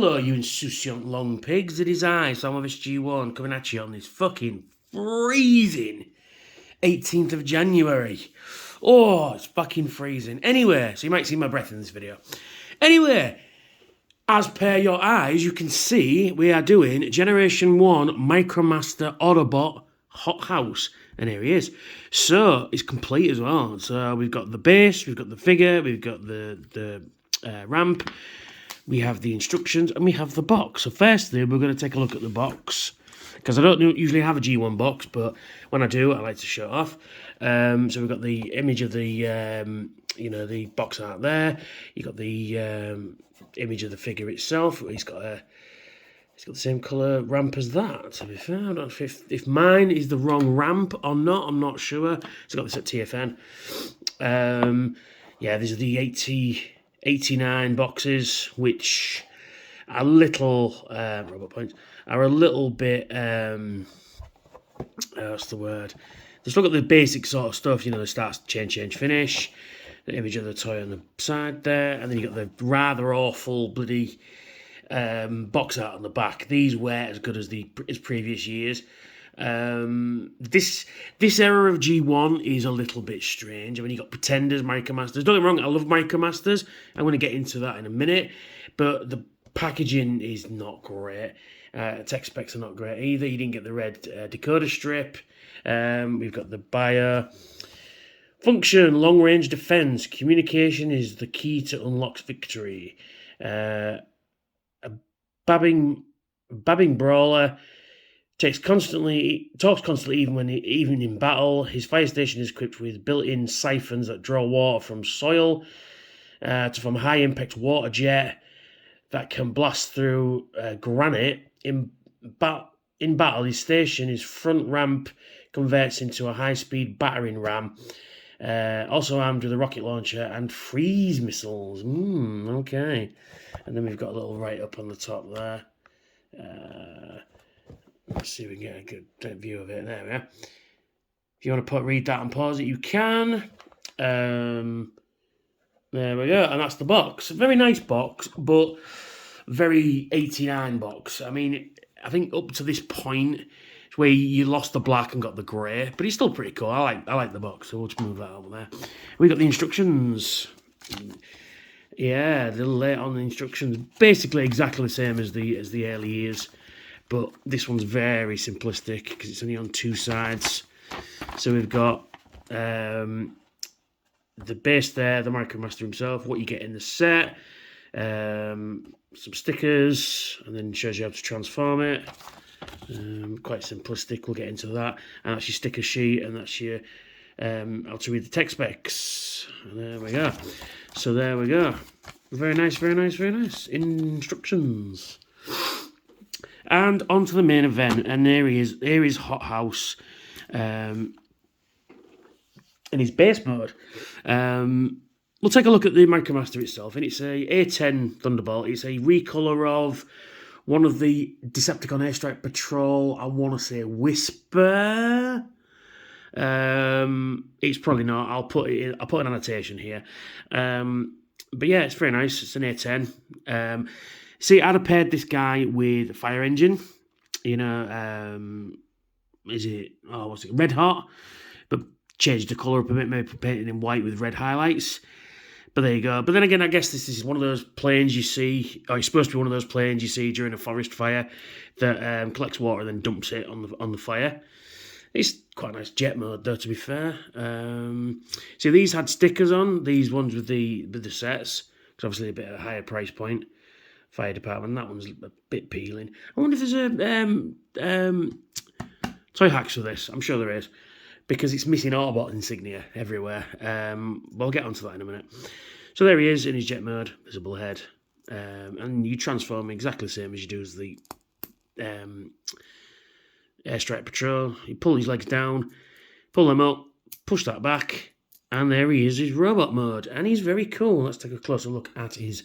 Hello, you insouciant long pigs. It is I, Samovis G1, coming at you on this fucking freezing 18th of January. Oh, it's fucking freezing. Anyway, so you might see my breath in this video. Anyway, as per your eyes, you can see we are doing Generation 1 Micromaster Autobot Hothouse. And here he is. So, it's complete as well. So, we've got the base, we've got the figure, we've got the ramp, we have the instructions, and we have the box. So firstly, we're going to take a look at the box, because I don't usually have a G1 box, but when I do, I like to show it off. So we've got the image of the, the box art there. You've got the image of the figure itself. He's got the same colour ramp as that, to be fair. I don't know if mine is the wrong ramp or not, I'm not sure. It's got this at TFN. Yeah, these are the 89 boxes, which are little robot points are a little bit what's the word? Just look at the basic sort of stuff, the start, change, finish, the image of the toy on the side there, and then you got the rather awful bloody box art on the back. These weren't as good as previous years. This era of G1 is a little bit strange. I mean, you got Pretenders, Micromasters. Don't get me wrong, I love Micromasters. I'm going to get into that in a minute, but the packaging is not great. Tech specs are not great either. You didn't get the red decoder strip. We've got the bio. Function, long range defense. Communication is the key to unlock victory. A babbing brawler. Talks constantly even in battle. His fire station is equipped with built-in siphons that draw water from soil from a high-impact water jet that can blast through granite. In battle, his station, his front ramp converts into a high-speed battering ram. Also armed with a rocket launcher and freeze missiles. Okay. And then we've got a little write-up on the top there. Let's see if we can get a good view of it. There we are. If you want to read that and pause it, you can. There we go. And that's the box. A very nice box, but very 89 box. I mean, I think up to this point, it's where you lost the black and got the grey, but it's still pretty cool. I like the box, so we'll just move that over there. We got the instructions. Yeah, a little late on the instructions. Basically exactly the same as the early years. But this one's very simplistic because it's only on two sides. So we've got the base there, the Micromaster himself, what you get in the set, some stickers, and then shows you how to transform it. Quite simplistic, we'll get into that. And that's your sticker sheet, and that's your how to read the tech specs. And there we go. So there we go. Very nice, very nice, very nice. Instructions. And on to the main event, and here is Hothouse in his base mode. We'll take a look at the Micromaster itself, and it's a A10 Thunderbolt. It's a recolor of one of the Decepticon Airstrike Patrol, I want to say Whisper. It's probably not. I'll put an annotation here. But yeah, it's very nice. It's an A10. See, I'd have paired this guy with a fire engine, what's it, Red Hot, but changed the colour up a bit, maybe painted in white with red highlights. But there you go. But then again, I guess this is one of those planes you see, or it's supposed to be one of those planes you see during a forest fire that collects water and then dumps it on the fire. It's quite a nice jet mode, though, to be fair. See, these had stickers on, these ones with the sets, because obviously a bit of a higher price point. Fire department, that one's a bit peeling. I wonder if there's a toy hacks for this. I'm sure there is, because it's missing Autobot insignia everywhere. We'll get onto that in a minute. So there he is in his jet mode, visible head, and you transform exactly the same as you do as the Airstrike Patrol. You pull his legs down, pull them up, push that back, and there he is, his robot mode, and he's very cool. Let's take a closer look at his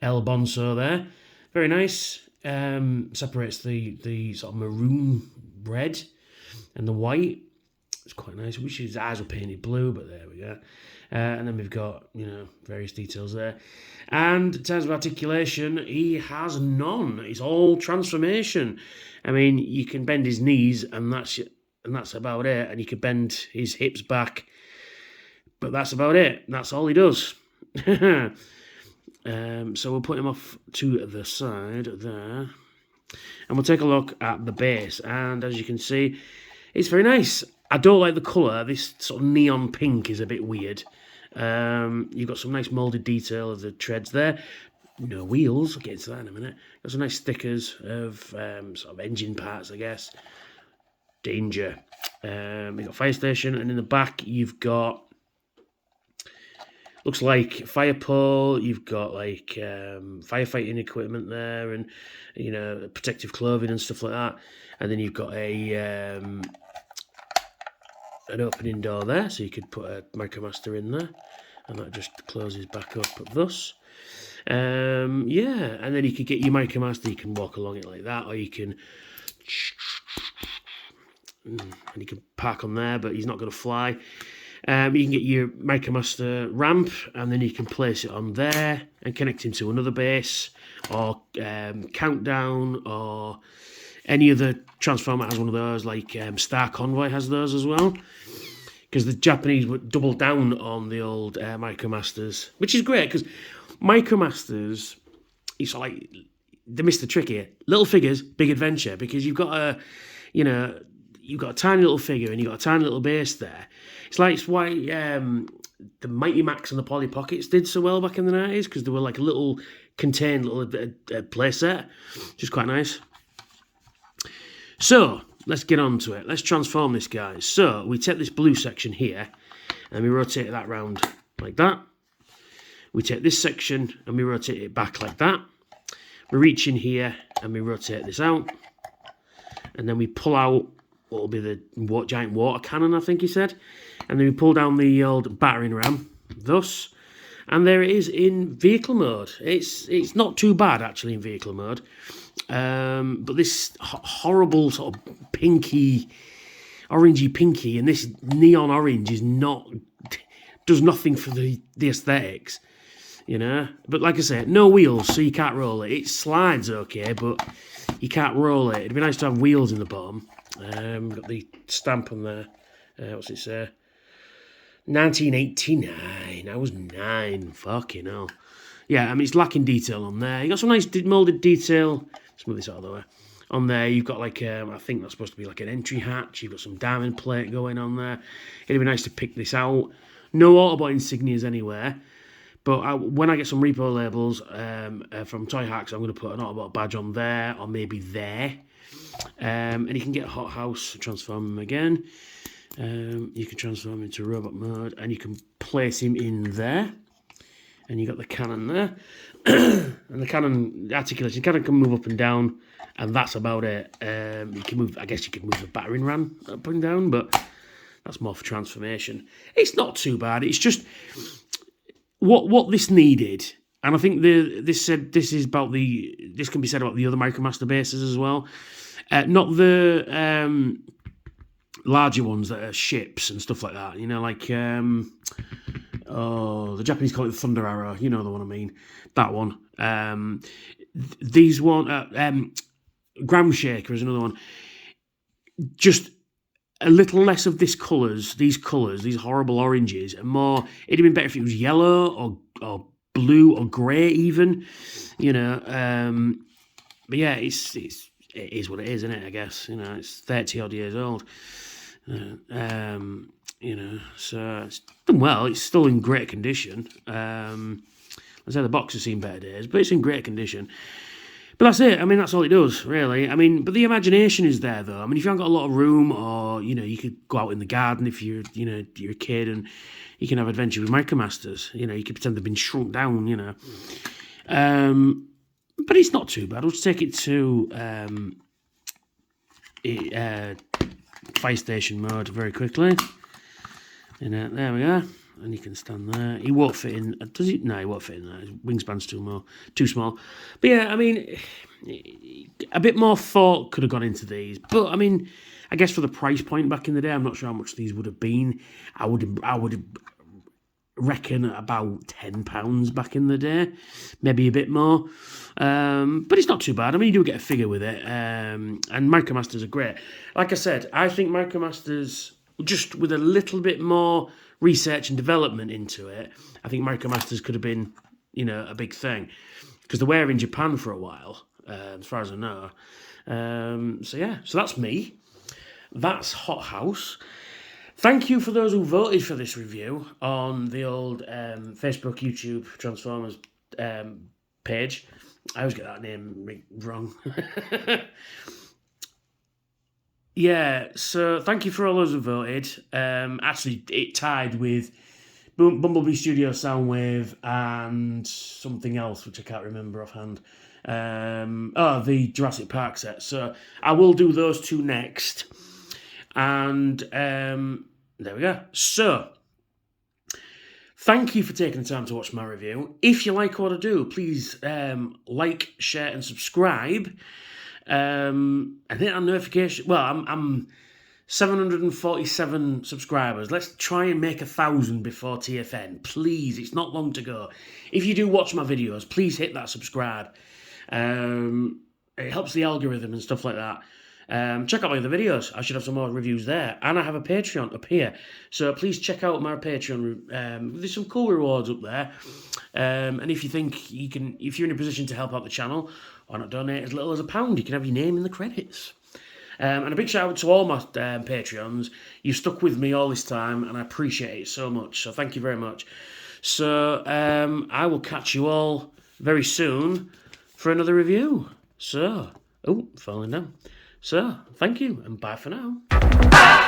El Bonso there. Very nice. Separates the sort of maroon red and the white. It's quite nice. Wish his eyes were painted blue, but there we go. And then we've got, various details there. And in terms of articulation, he has none. It's all transformation. I mean, you can bend his knees, and that's about it. And you can bend his hips back, but that's about it. That's all he does. So we'll put him off to the side there. And we'll take a look at the base. And as you can see, it's very nice. I don't like the colour. This sort of neon pink is a bit weird. You've got some nice moulded detail of the treads there. No wheels. I'll get into that in a minute. Got some nice stickers of sort of engine parts, I guess. Danger. You've got fire station. And in the back, you've got... looks like fire pole. You've got like firefighting equipment there, and protective clothing and stuff like that. And then you've got an opening door there, so you could put a Micromaster in there, and that just closes back up thus. And then you could get your Micromaster. You can walk along it like that, or you can park on there, but he's not going to fly. You can get your Micromaster ramp, and then you can place it on there and connect him to another base, or Countdown, or any other transformer has one of those, like Star Convoy has those as well. Because the Japanese would double down on the old Micromasters, which is great, because Micromasters, it's like, they missed the trick here. Little figures, big adventure, because you've got you've got a tiny little figure and you've got a tiny little base there. It's why the Mighty Max and the Polly Pockets did so well back in the 90s, because they were like a little contained little play set, which is quite nice. So, let's get on to it. Let's transform this guy. So, we take this blue section here, and we rotate that round like that. We take this section, and we rotate it back like that. We reach in here, and we rotate this out. And then we pull out what will be the giant water cannon, I think he said. And then we pull down the old battering ram, thus. And there it is in vehicle mode. It's not too bad, actually, in vehicle mode. But this horrible sort of orangey pinky, and this neon orange does nothing for the aesthetics, But like I said, no wheels, so you can't roll it. It slides okay, but you can't roll it. It'd be nice to have wheels in the bottom. Got the stamp on there. What's it say? 1989. I was 9. Fucking hell. Yeah, I mean, it's lacking detail on there. You got some nice moulded detail. Let's move this out of the way. On there, you've got like, I think that's supposed to be like an entry hatch. You've got some diamond plate going on there. It'd be nice to pick this out. No Autobot insignias anywhere. But when I get some repo labels from Toy Hacks, I'm going to put an Autobot badge on there, or maybe there. And you can get a Hothouse, transform him again. You can transform him into robot mode, and you can place him in there. And you got the cannon there. And the cannon articulation, the cannon can move up and down, and that's about it. You can move, I guess you could move the battering ram up and down, but that's more for transformation. It's not too bad. It's just what this needed, and I think this can be said about the other Micromaster bases as well. Not the larger ones that are ships and stuff like that. Like the Japanese call it the Thunder Arrow. You know the one I mean. That one. These one, Ground Shaker is another one. Just a little less of these colours, these horrible oranges, and more. It'd have been better if it was yellow or blue or grey even. But yeah, it is what it is, isn't it? I guess it's 30 odd years old. So it's done well. It's still in great condition. I say the box has seen better days, but it's in great condition. But that's it. I mean, that's all it does, really. I mean, but the imagination is there, though. I mean, if you haven't got a lot of room, or you could go out in the garden if you're a kid, and you can have adventure with Micromasters. You could pretend they've been shrunk down. But it's not too bad. I'll just take it to fire station mode very quickly. And there we are. And you can stand there. He won't fit in. Does he? No, he won't fit in there. His wingspan's too small. But yeah, I mean, a bit more thought could have gone into these. But I mean, I guess for the price point back in the day, I'm not sure how much these would have been. I would reckon about £10 back in the day, maybe a bit more. But it's not too bad. I mean, you do get a figure with it. And Micromasters are great. Like I said, I think Micromasters, just with a little bit more research and development into it, I think Micromasters could have been, you know, a big thing. Because they were in Japan for a while, as far as I know. So yeah, so that's me. That's Hothouse. Thank you for those who voted for this review on the old Facebook, YouTube, Transformers page. I always get that name wrong. Yeah, so thank you for all those who voted. Actually, it tied with Bumblebee Studio Soundwave and something else, which I can't remember offhand. The Jurassic Park set. So I will do those two next. And there we go. So, thank you for taking the time to watch my review. If you like what I do, please like, share, and subscribe. And hit that notification. Well, I'm 747 subscribers. Let's try and make 1,000 before TFN. Please, it's not long to go. If you do watch my videos, please hit that subscribe. It helps the algorithm and stuff like that. Check out my other videos. I should have some more reviews there. And I have a Patreon up here. So please check out my Patreon. There's some cool rewards up there. And if you think you can, if you're in a position to help out the channel, why not donate as little as £1? You can have your name in the credits. And a big shout out to all my Patreons. You've stuck with me all this time, and I appreciate it so much. So thank you very much. So I will catch you all very soon for another review. So, falling down. So, thank you, and bye for now.